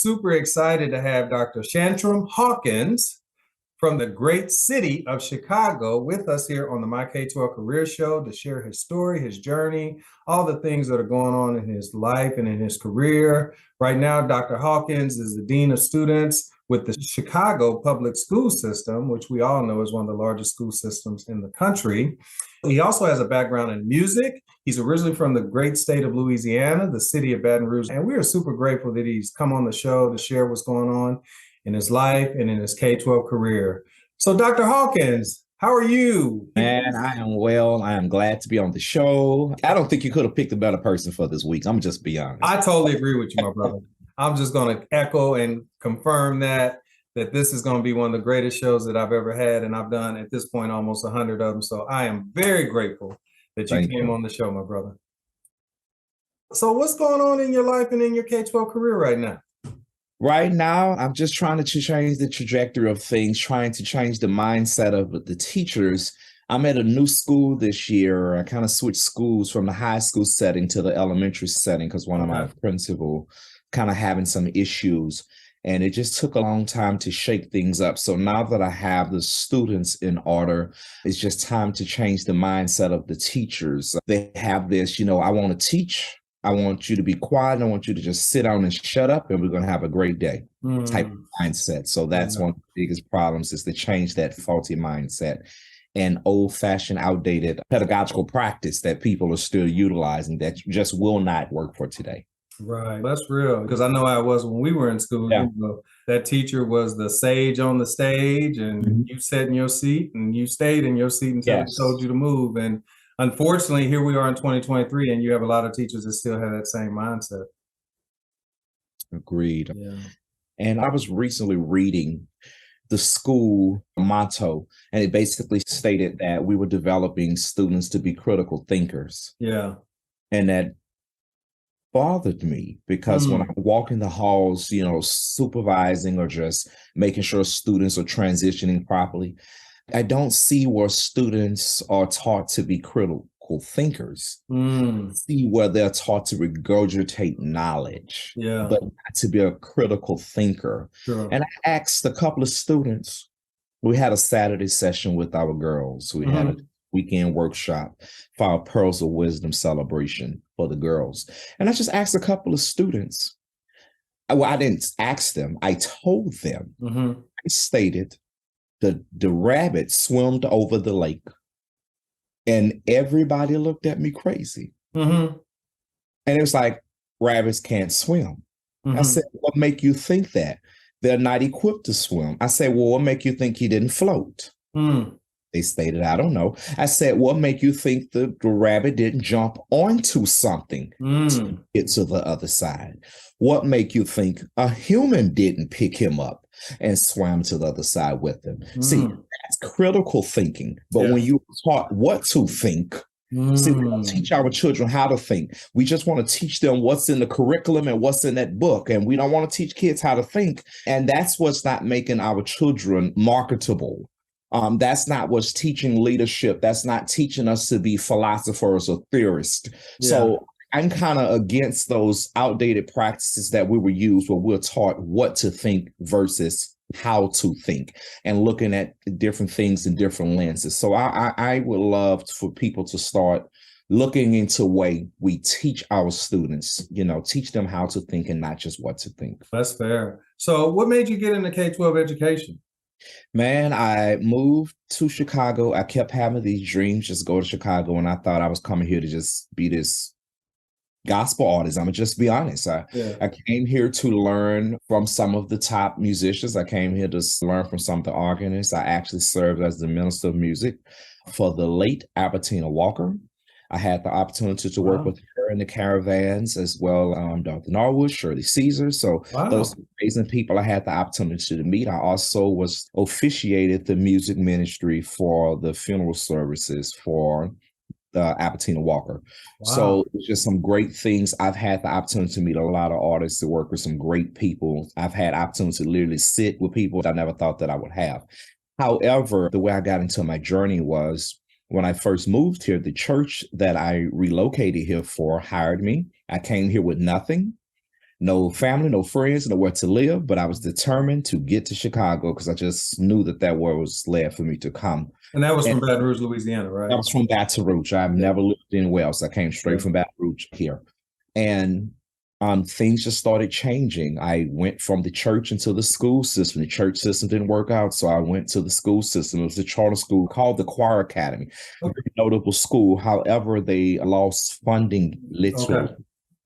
super excited to have Dr. Shantram Hawkins from the great city of Chicago with us here on the My K12 Career Show to share his story, his journey, all the things that are going on in his life and in his career. Right now, Dr. Hawkins is the Dean of Students with the Chicago Public School System, which we all know is one of the largest school systems in the country. He also has a background in music. He's originally from the great state of Louisiana, the city of Baton Rouge, and we are super grateful that he's come on the show to share what's going on in his life and in his K-12 career. So, Dr. Hawkins, how are you? Man, I am well. I am glad to be on the show. I don't think you could have picked a better person for this week. I'm just be honest. I totally agree with you, my brother. I'm just going to echo and confirm that this is going to be one of the greatest shows that I've ever had, and I've done at this point almost 100 of them. So I am very grateful that you came on the show, my brother. So what's going on in your life and in your K-12 career right now? Right now, I'm just trying to change the trajectory of things, trying to change the mindset of the teachers. I'm at a new school this year. I kind of switched schools from the high school setting to the elementary setting because one of my principals kind of having some issues. And it just took a long time to shake things up. So now that I have the students in order, it's just time to change the mindset of the teachers. They have this, I want to teach. I want you to be quiet. I want you to just sit down and shut up, and we're going to have a great day type of mindset. So that's one of the biggest problems, is to change that faulty mindset and old-fashioned, outdated pedagogical practice that people are still utilizing that just will not work for today. Right. That's real. Because I know how it was when we were in school. That teacher was the sage on the stage, and you sat in your seat and you stayed in your seat until they told you to move. And unfortunately, here we are in 2023, and you have a lot of teachers that still have that same mindset. Agreed. Yeah. And I was recently reading the school motto, and it basically stated that we were developing students to be critical thinkers. Yeah. And that bothered me because when I walk in the halls, supervising or just making sure students are transitioning properly, I don't see where students are taught to be critical thinkers. See where they're taught to regurgitate knowledge, but not to be a critical thinker. And I asked a couple of students, we had a Saturday session with our girls. We had a weekend workshop for our Pearls of Wisdom celebration for the girls. And I just asked a couple of students. Well, I didn't ask them. I told them. I stated the rabbit swam over the lake, and everybody looked at me crazy. And it was like, rabbits can't swim. I said, what make you think that? They're not equipped to swim. I said, well, what make you think he didn't float? They stated, I don't know. I said, what make you think the rabbit didn't jump onto something to get to the other side? What make you think a human didn't pick him up and swam to the other side with him? See, that's critical thinking. But when you taught what to think, see, we don't teach our children how to think. We just want to teach them what's in the curriculum and what's in that book. And we don't want to teach kids how to think. And that's what's not making our children marketable. That's not what's teaching leadership. That's not teaching us to be philosophers or theorists. So I'm kind of against those outdated practices that we were used where we're taught what to think versus how to think, and looking at different things in different lenses. So I would love for people to start looking into the way we teach our students, teach them how to think and not just what to think. That's fair. So what made you get into K-12 education? Man, I moved to Chicago. I kept having these dreams, just go to Chicago. And I thought I was coming here to just be this gospel artist. I'm going to just be honest. I came here to learn from some of the top musicians. I came here to learn from some of the organists. I actually served as the minister of music for the late Albertina Walker. I had the opportunity to work with her in the Caravans as well, Dr. Norwood, Shirley Caesar. So those amazing people I had the opportunity to meet. I also was officiated the music ministry for the funeral services for Albertina Walker. So it's just some great things. I've had the opportunity to meet a lot of artists, to work with some great people. I've had opportunity to literally sit with people that I never thought that I would have. However, the way I got into my journey was when I first moved here, the church that I relocated here for hired me. I came here with nothing. no family, no friends, nowhere to live, but I was determined to get to Chicago because I just knew that that word was led for me to come. And that was And from Baton Rouge, Louisiana, right? I was from Baton Rouge. I've never lived anywhere else. I came straight Yeah. from Baton Rouge here. And things just started changing. I went from the church into the school system. The church system didn't work out, so I went to the school system. It was a charter school called the Choir Academy, a very notable school. However, they lost funding literally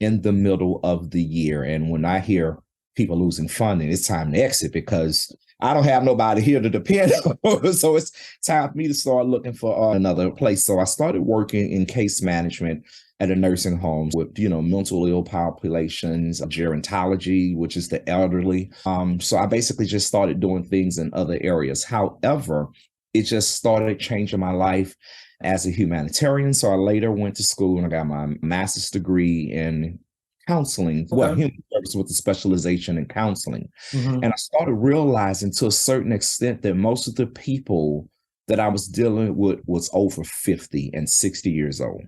in the middle of the year. And when I hear people losing funding, it's time to exit because I don't have nobody here to depend on. So it's time for me to start looking for another place. So I started working in case management at a nursing home with, mental ill populations, gerontology, which is the elderly. So I basically just started doing things in other areas. However, it just started changing my life as a humanitarian. So I later went to school and I got my master's degree in counseling, human services with a specialization in counseling. And I started realizing to a certain extent that most of the people that I was dealing with was over 50 and 60 years old.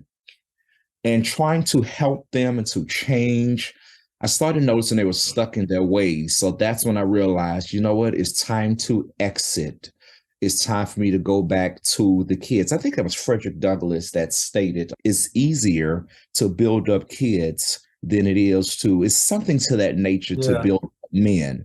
And trying to help them and to change, I started noticing they were stuck in their ways. So that's when I realized, you know what, it's time to exit. It's time for me to go back to the kids. I think that was Frederick Douglass that stated, it's easier to build up kids than it is it's something to that nature to build up men.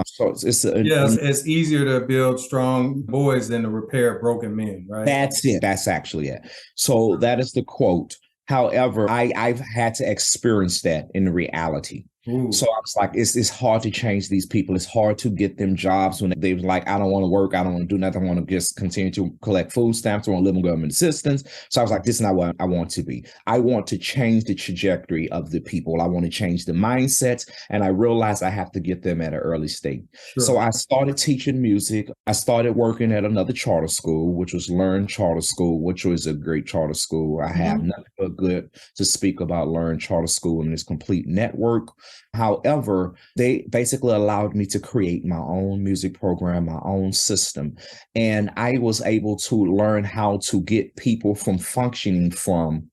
So it's easier to build strong boys than to repair broken men, right? That's it. That's actually it. So that is the quote. However, I've had to experience that in reality. Ooh. So I was like, it's hard to change these people. It's hard to get them jobs when they was like, I don't want to work. I don't want to do nothing. I want to just continue to collect food stamps. I want to live on government assistance. So I was like, this is not what I want to be. I want to change the trajectory of the people. I want to change the mindsets. And I realized I have to get them at an early stage. Sure. So I started teaching music. I started working at another charter school, which was Learn Charter School, which was a great charter school. I have nothing but good to speak about Learn Charter School and its complete network. However, they basically allowed me to create my own music program, my own system. And I was able to learn how to get people from functioning from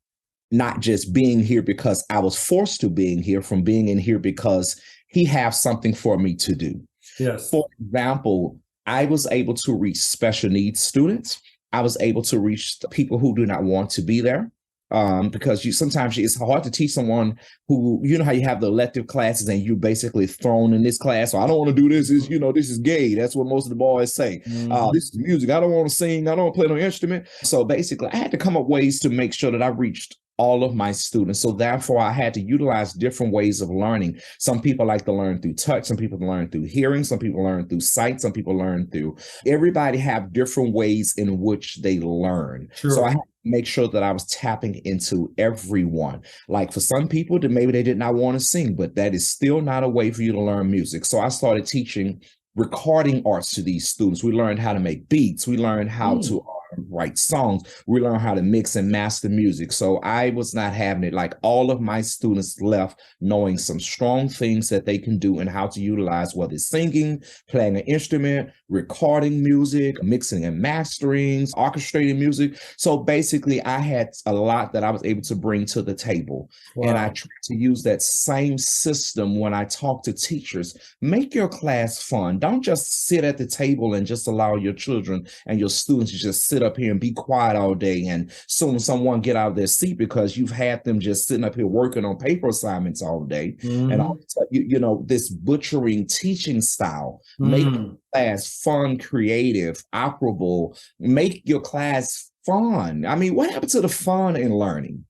not just being here because I was forced to being here, from being in here because he has something for me to do. Yes. For example, I was able to reach special needs students. I was able to reach people who do not want to be there. Because sometimes it's hard to teach someone who, how you have the elective classes and you're basically thrown in this class. So I don't want to do this. This is gay. That's what most of the boys say. This is music. I don't want to sing. I don't want to play no instrument. So basically I had to come up with ways to make sure that I reached all of my students. So therefore I had to utilize different ways of learning. Some people like to learn through touch. Some people learn through hearing. Some people learn through sight. Some people learn through, everybody have different ways in which they learn. Sure. So I had to make sure that I was tapping into everyone. Like for some people that maybe they did not want to sing, but that is still not a way for you to learn music. So I started teaching recording arts to these students. We learned how to make beats. We learned how to write songs. We learned how to mix and master music. So I was not having it. Like all of my students left knowing some strong things that they can do and how to utilize, whether it's singing, playing an instrument, recording music, mixing and mastering, orchestrating music. So basically I had a lot that I was able to bring to the table. Wow. And I tried to use that same system when I talk to teachers. Make your class fun. Don't just sit at the table and just allow your children and your students to just sit up here and be quiet all day. And soon someone get out of their seat because you've had them just sitting up here working on paper assignments all day. And all, this butchering teaching style, make class fun, creative, operable, make your class fun. I mean, what happened to the fun in learning?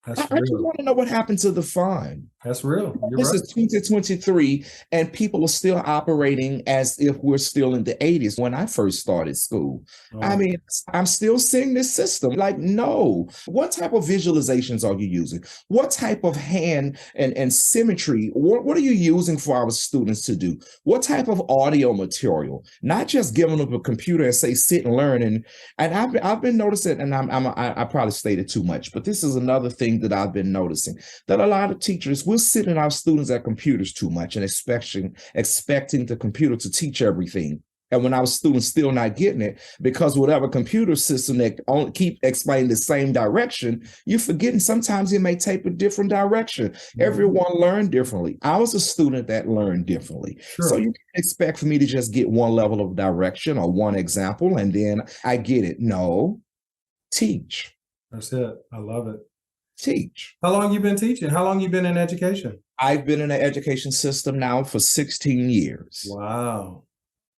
I just want to know what happened to the fun. That's real. This is 2023, and people are still operating as if we're still in the 80s when I first started school. I mean, I'm still seeing this system. Like, no. What type of visualizations are you using? What type of hand and symmetry? What are you using for our students to do? What type of audio material? Not just giving them a computer and say, sit and learn. And I've been noticing, and I probably stated too much, but this is another thing that I've been noticing, that a lot of teachers will sit our students at computers too much and expecting the computer to teach everything. And when I was students still not getting it, because whatever computer system that only keep explaining the same direction, you're forgetting sometimes it may take a different direction. Everyone learned differently. I was a student that learned differently. Sure. So you can't expect for me to just get one level of direction or one example and then I get it. No, teach. That's it. I love it. Teach. How long you been teaching? How long you been in education? I've been in the education system now for 16 years. Wow.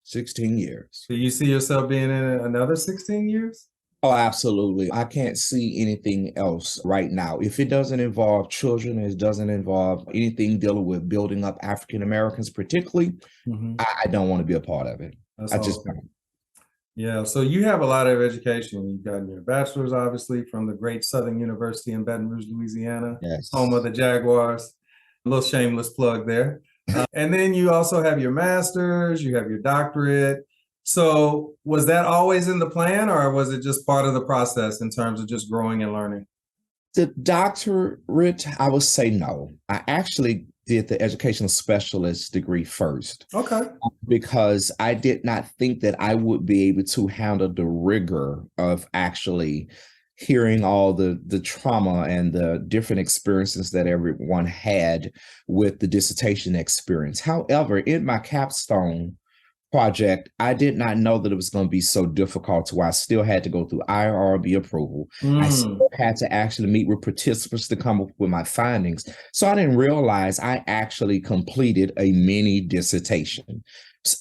16 years. Do you see yourself being in another 16 years? Oh, absolutely. I can't see anything else right now. If it doesn't involve children, it doesn't involve anything dealing with building up African Americans, particularly, I don't want to be a part of it. That's I just awesome. don't. Yeah, so you have a lot of education. You've gotten your bachelor's, obviously, from the great Southern University in Baton Rouge, Louisiana, Yes. home of the Jaguars. A little shameless plug there. And then you also have your master's, you have your doctorate. So was that always in the plan, or was it just part of the process in terms of just growing and learning? The doctorate, I would say no. I actually did the educational specialist degree first. Okay. Because I did not think that I would be able to handle the rigor of actually hearing all the trauma and the different experiences that everyone had with the dissertation experience. However, in my capstone project, I did not know that it was going to be so difficult to where I still had to go through IRB approval. I still had to actually meet with participants to come up with my findings. So I didn't realize I actually completed a mini dissertation.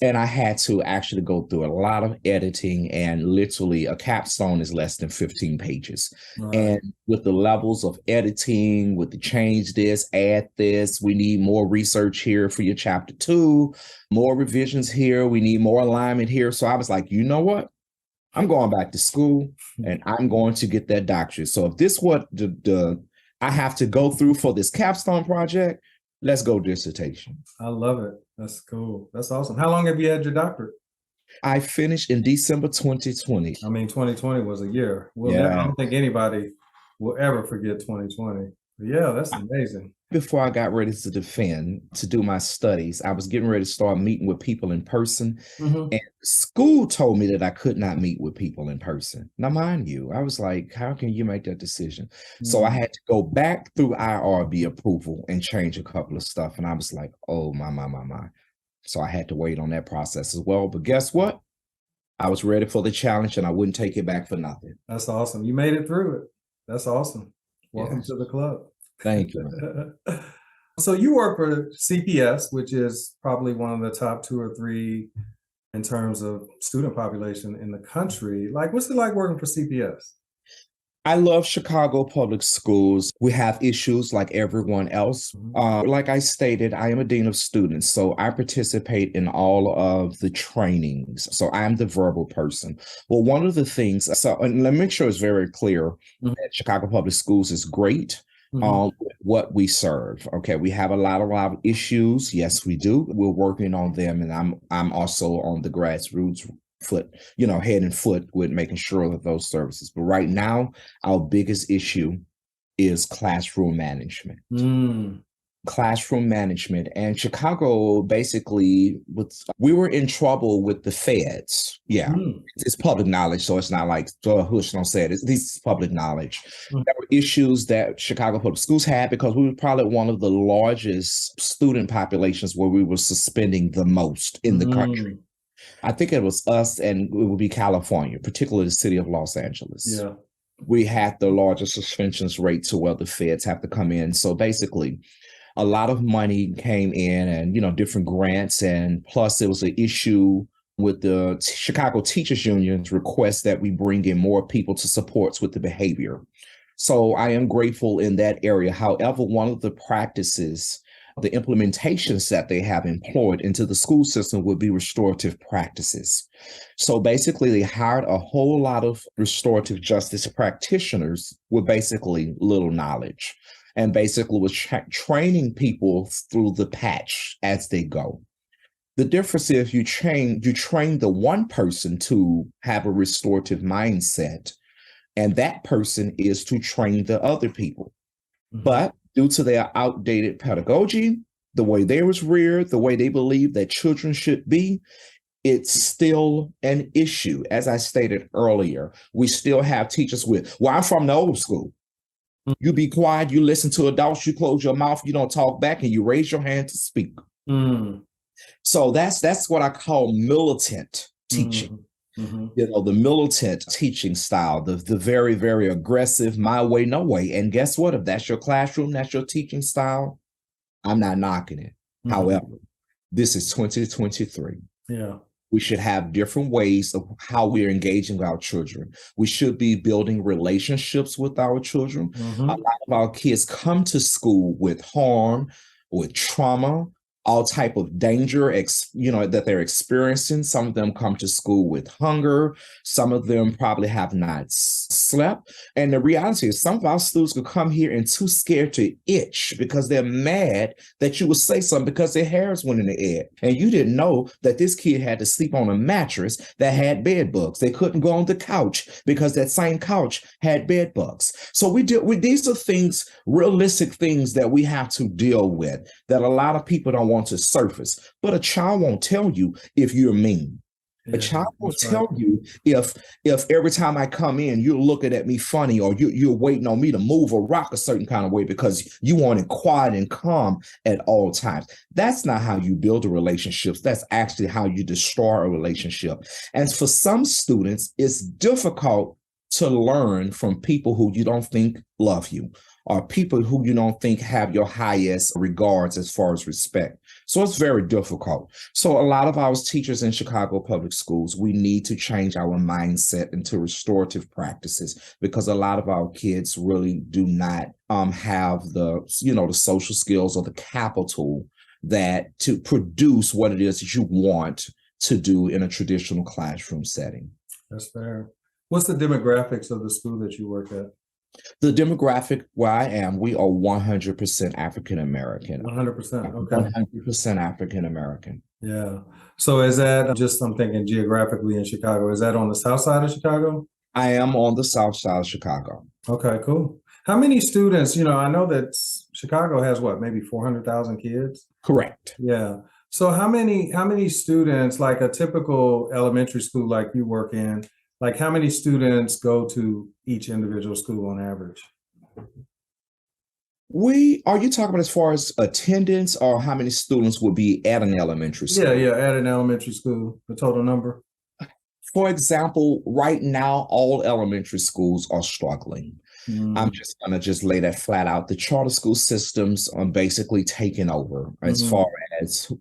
And I had to actually go through a lot of editing, and literally a capstone is less than 15 pages. Right. And with the levels of editing, with the change this, add this, we need more research here for your chapter 2, more revisions here, we need more alignment here. So I was like, you know what? I'm going back to school and I'm going to get that doctorate. So if this what I have to go through for this capstone project, let's go dissertation. I love it. That's cool. That's awesome. How long have you had your doctorate? I finished in December 2020. I mean, 2020 was a year. Well, yeah. I don't think anybody will ever forget 2020. But yeah, that's amazing. Before I got ready to do my studies, I was getting ready to start meeting with people in person. And school told me that I could not meet with people in person. Now, mind you, I was like, how can you make that decision? So I had to go back through IRB approval and change a couple of stuff. And I was like, oh, my. So I had to wait on that process as well. But guess what? I was ready for the challenge and I wouldn't take it back for nothing. That's awesome. You made it through it. That's awesome. Welcome to the club. Thank you. So you work for CPS, which is probably one of the top 2 or 3 in terms of student population in the country. Like, what's it like working for CPS? I love Chicago public schools. We have issues like everyone else. Like I stated, I am a dean of students, so I participate in all of the trainings. So I'm the verbal person. Well, one of the things, and let me make sure it's very clear that Chicago public schools is great. What we serve. Okay, we have a lot of issues. Yes, we do. We're working on them, and I'm also on the grassroots head and foot with making sure that those services. But right now, our biggest issue is classroom management. Classroom management. And Chicago, basically, we were in trouble with the feds. Yeah, it's public knowledge, so it's not like Hush don't say it. This is public knowledge. There were issues that Chicago public schools had because we were probably one of the largest student populations where we were suspending the most in the country. I think it was us, and it would be California, particularly the city of Los Angeles. Yeah, we had the largest suspensions rate to where the feds have to come in. So basically, a lot of money came in and, different grants. And plus there was an issue with the Chicago Teachers Union's request that we bring in more people to support with the behavior. So I am grateful in that area. However, one of the practices, the implementations that they have employed into the school system would be restorative practices. So basically they hired a whole lot of restorative justice practitioners with basically little knowledge. And basically was training people through the patch as they go. The difference is you train the one person to have a restorative mindset, and that person is to train the other people. But due to their outdated pedagogy, the way they was reared, the way they believe that children should be, it's still an issue. As I stated earlier, we still have teachers I'm from the old school. You be quiet, you listen to adults, you close your mouth, you don't talk back, and you raise your hand to speak. So that's what I call militant teaching. The militant teaching style, the very, very aggressive, my way, no way. And guess what? If that's your classroom, that's your teaching style, I'm not knocking it. However, this is 2023. Yeah. We should have different ways of how we're engaging with our children. We should be building relationships with our children. A lot of our kids come to school with harm, with trauma, all type of danger, that they're experiencing. Some of them come to school with hunger. Some of them probably have not slept. And the reality is some of our students could come here and too scared to itch because they're mad that you would say something because their hairs went in the air. And you didn't know that this kid had to sleep on a mattress that had bed bugs. They couldn't go on the couch because that same couch had bed bugs. So these are things, realistic things that we have to deal with that a lot of people don't want to surface. But a child won't tell you if you're mean. A child will tell you if every time I come in, you're looking at me funny, or you're waiting on me to move or rock a certain kind of way because you want it quiet and calm at all times. That's not how you build a relationship. That's actually how you destroy a relationship. And for some students, it's difficult to learn from people who you don't think love you, or people who you don't think have your highest regards as far as respect. So it's very difficult. So a lot of our teachers in Chicago public schools, we need to change our mindset into restorative practices, because a lot of our kids really do not have the social skills or the capital that to produce what it is that you want to do in a traditional classroom setting. That's fair. What's the demographics of the school that you work at? The demographic where I am, we are 100% African American. 100%. Okay. 100% African American. Yeah. So is that just, I'm thinking geographically in Chicago, is that on the south side of Chicago? I am on the south side of Chicago. Okay, cool. How many students, I know that Chicago has maybe 400,000 kids? Correct. Yeah. So how many students, like a typical elementary school like you work in, like how many students go to each individual school on average? Are you talking about as far as attendance, or how many students would be at an elementary school? Yeah, at an elementary school, the total number. For example, right now, all elementary schools are struggling. I'm just going to lay that flat out. The charter school systems are basically taking over as far as,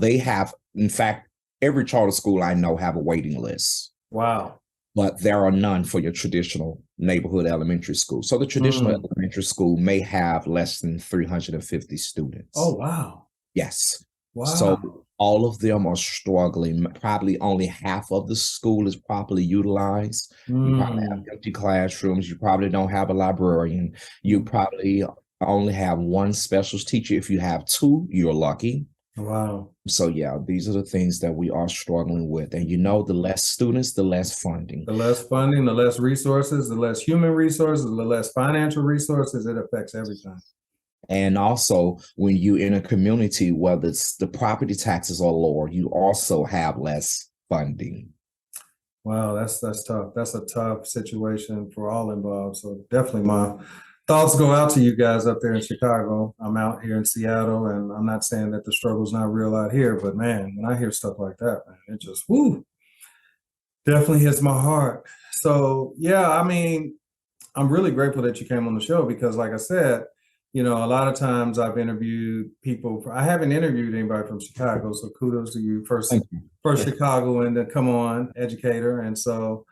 they have, in fact, every charter school I know have a waiting list. Wow. But there are none for your traditional neighborhood elementary school. So the traditional elementary school may have less than 350 students. Oh, wow. Yes. Wow. So all of them are struggling. Probably only half of the school is properly utilized. You probably have empty classrooms. You probably don't have a librarian. You probably only have one special teacher. If you have two, you're lucky. Wow. So yeah, these are the things that we are struggling with. And the less students, the less funding. The less funding, the less resources, the less human resources, the less financial resources, it affects everything. And also, when you're in a community where the property taxes are lower, you also have less funding. Wow, that's tough. That's a tough situation for all involved. So definitely my thoughts go out to you guys up there in Chicago. I'm out here in Seattle, and I'm not saying that the struggle's not real out here, but man, when I hear stuff like that, man, it just, definitely hits my heart. So yeah, I'm really grateful that you came on the show, because like I said, a lot of times I've interviewed people. I haven't interviewed anybody from Chicago, so kudos to you, first Chicagoan to come on, educator. And so,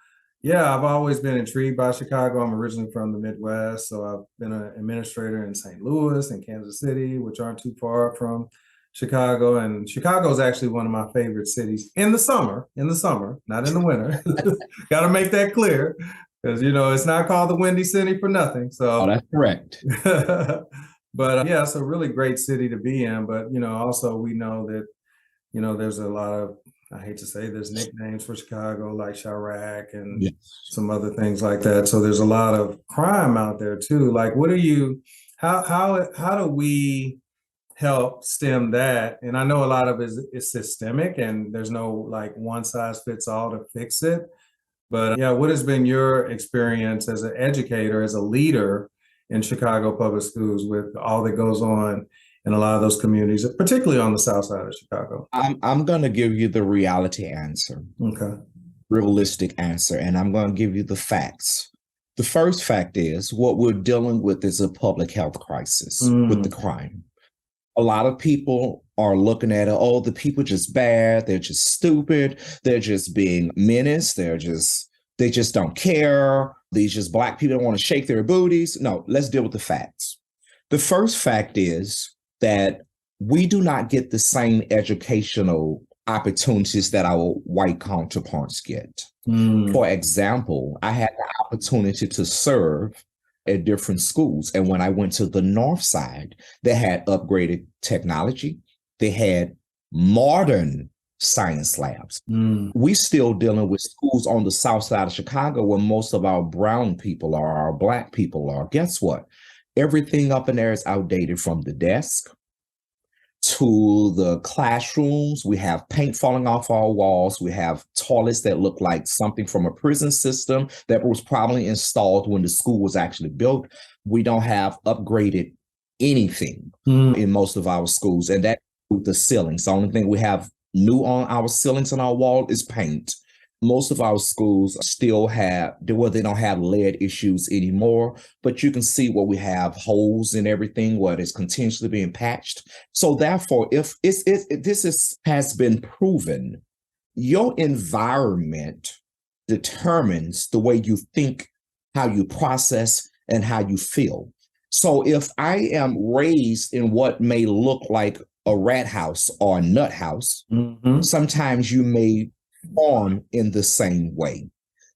yeah, I've always been intrigued by Chicago. I'm originally from the Midwest, so I've been an administrator in St. Louis and Kansas City, which aren't too far from Chicago. And Chicago is actually one of my favorite cities in the summer, not in the winter. Got to make that clear. Because, it's not called the Windy City for nothing. So that's correct. But yeah, it's a really great city to be in. But, also we know that, there's a lot of, I hate to say there's nicknames for Chicago, like Chirac and some other things like that. So there's a lot of crime out there too. Like, how do we help stem that. And I know a lot of it is systemic and there's no like one size fits all to fix it. But yeah, what has been your experience as an educator, as a leader in Chicago public schools with all that goes on in a lot of those communities, particularly on the south side of Chicago? I'm going to give you the reality answer, Okay. realistic answer, and I'm going to give you the facts. The first fact is what we're dealing with is a public health crisis with the crime. A lot of people are looking at it, oh, the people just bad, they're just stupid, they're just being menaced, they just don't care. These just Black people don't want to shake their booties. No, let's deal with the facts. The first fact is that we do not get the same educational opportunities that our white counterparts get. For example, I had the opportunity to serve at different schools. And when I went to the north side, they had upgraded technology. They had modern science labs. We still dealing with schools on the south side of Chicago where most of our brown people are, our Black people are. Guess what? Everything up in there is outdated, from the desk to the classrooms. We have paint falling off our walls. We have toilets that look like something from a prison system that was probably installed when the school was actually built. We don't have upgraded anything in most of our schools, and that with the ceilings. The only thing we have new on our ceilings and our wall is paint. Most of our schools still have, well, they don't have lead issues anymore, but you can see where we have holes in everything, where it's continuously being patched. So therefore, if has been proven, your environment determines the way you think, how you process, and how you feel. So if I am raised in what may look like a rat house or a nut house, sometimes you may form in the same way.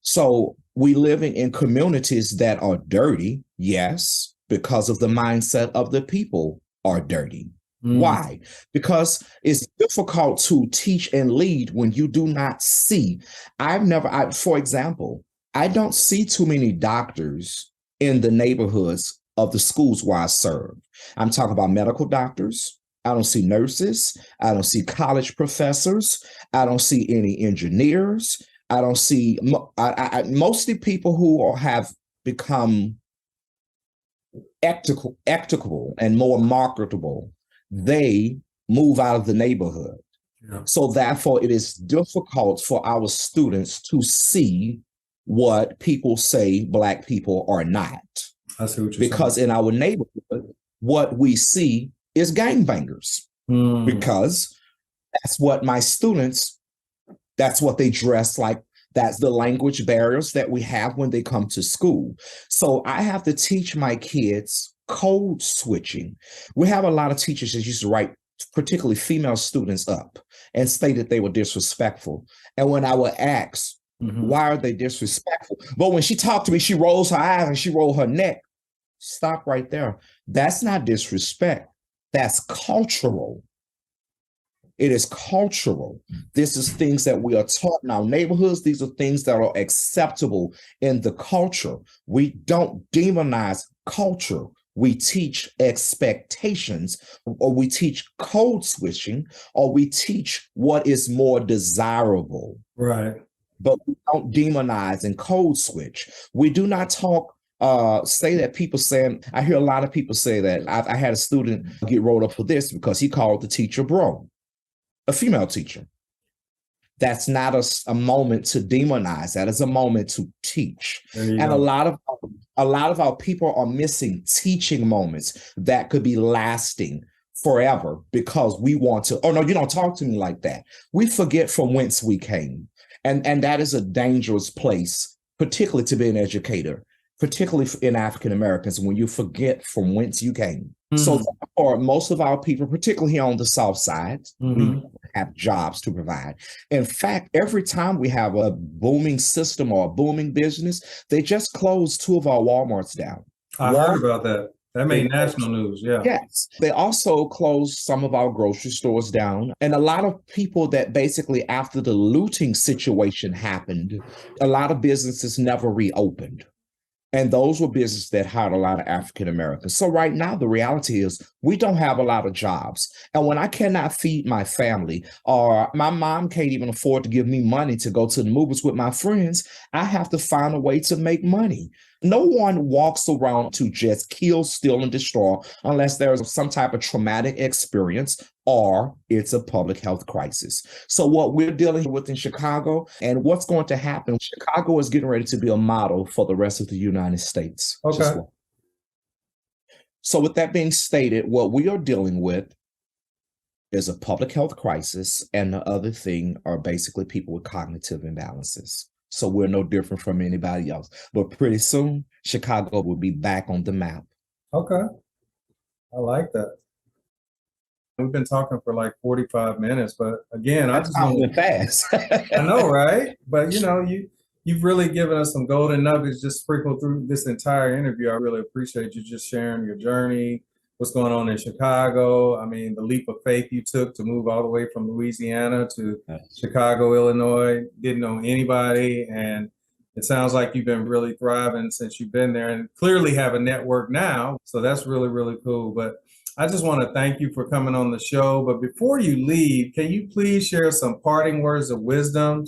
So we living in communities that are dirty, yes, because of the mindset of the people are dirty. Why? Because it's difficult to teach and lead when you do not see. For example, I don't see too many doctors in the neighborhoods of the schools where I serve. I'm talking about medical doctors. I don't see nurses. I don't see college professors. I don't see any engineers. I don't see mostly people who have become equitable and more marketable. They move out of the neighborhood. Yeah. So therefore, it is difficult for our students to see what people say Black people are not. I see what you're because saying. In our neighborhood, what we see is gangbangers, because that's what my students, that's what they dress like. That's the language barriers that we have when they come to school. So I have to teach my kids code switching. We have a lot of teachers that used to write particularly female students up and say that they were disrespectful. And when I would ask, why are they disrespectful? But when she talked to me, she rolls her eyes and she rolled her neck. Stop right there. That's not disrespect. That's cultural. It is cultural. This is things that we are taught in our neighborhoods. These are things that are acceptable in the culture. We don't demonize culture. We teach expectations, or we teach code switching, or we teach what is more desirable. Right. But we don't demonize and code switch. We do not talk say that people saying, I hear a lot of people say that. I had a student get rolled up for this because he called the teacher bro, a female teacher. That's not a moment to demonize. That is a moment to teach. And a lot of our people are missing teaching moments that could be lasting forever because we want to, oh no, you don't talk to me like that. We forget from whence we came. And that is a dangerous place, particularly to be an educator, particularly in African Americans, when you forget from whence you came. So for most of our people, particularly here on the South Side, we have jobs to provide. In fact, every time we have a booming system or a booming business, they just closed 2 of our Walmarts down. I heard about that. That made national news, yeah. Yes. They also closed some of our grocery stores down. And a lot of people that basically after the looting situation happened, a lot of businesses never reopened. And those were businesses that hired a lot of African Americans. So right now, the reality is we don't have a lot of jobs. And when I cannot feed my family, or my mom can't even afford to give me money to go to the movies with my friends, I have to find a way to make money. No one walks around to just kill, steal, and destroy unless there's some type of traumatic experience or it's a public health crisis. So what we're dealing with in Chicago and what's going to happen, Chicago is getting ready to be a model for the rest of the United States. Okay. So with that being stated, what we are dealing with is a public health crisis, and the other thing are basically people with cognitive imbalances. So we're no different from anybody else. But pretty soon, Chicago will be back on the map. Okay. I like that. We've been talking for like 45 minutes, but again, I just want fast. I know, right? But you've really given us some golden nuggets just sprinkled through this entire interview. I really appreciate you just sharing your journey, what's going on in Chicago. I mean, the leap of faith you took to move all the way from Louisiana to Chicago, Illinois, didn't know anybody. And it sounds like you've been really thriving since you've been there and clearly have a network now. So that's really, really cool. But I just want to thank you for coming on the show. But before you leave, can you please share some parting words of wisdom?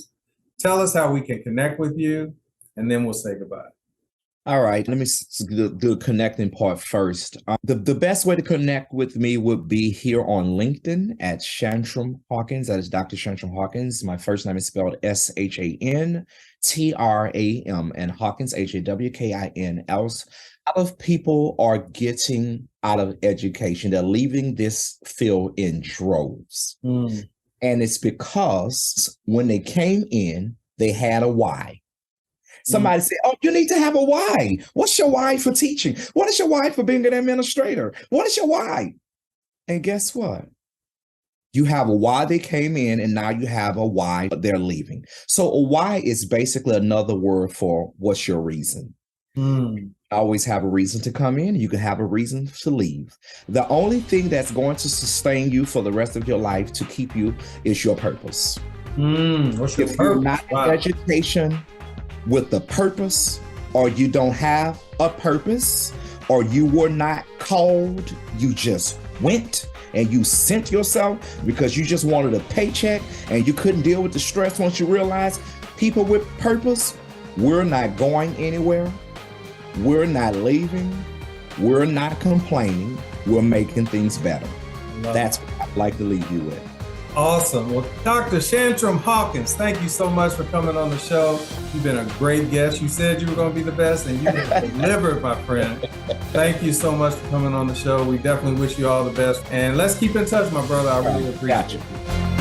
Tell us how we can connect with you, and then we'll say goodbye. All right, let me do the connecting part first. The best way to connect with me would be here on LinkedIn at Shantram Hawkins. That is Dr. Shantram Hawkins. My first name is spelled Shantram, and Hawkins, Hawkins. A lot of people are getting out of education. They're leaving this field in droves. And it's because when they came in, they had a why. Somebody said, oh, you need to have a why. What's your why for teaching? What is your why for being an administrator? What is your why? And guess what? You have a why they came in, and now you have a why they're leaving. So a why is basically another word for what's your reason. Always have a reason to come in. You can have a reason to leave. The only thing that's going to sustain you for the rest of your life to keep you is your purpose. What's your If purpose? you're not in education with the purpose, or you don't have a purpose, or you were not called, you just went and you sent yourself because you just wanted a paycheck and you couldn't deal with the stress once you realized people with purpose, we're not going anywhere. We're not leaving. We're not complaining. We're making things better. That's what I'd like to leave you with. Awesome. Well, Dr. Shantram Hawkins, thank you so much for coming on the show. You've been a great guest. You said you were going to be the best, and you delivered, my friend. Thank you so much for coming on the show. We definitely wish you all the best. And let's keep in touch, my brother. I really appreciate it.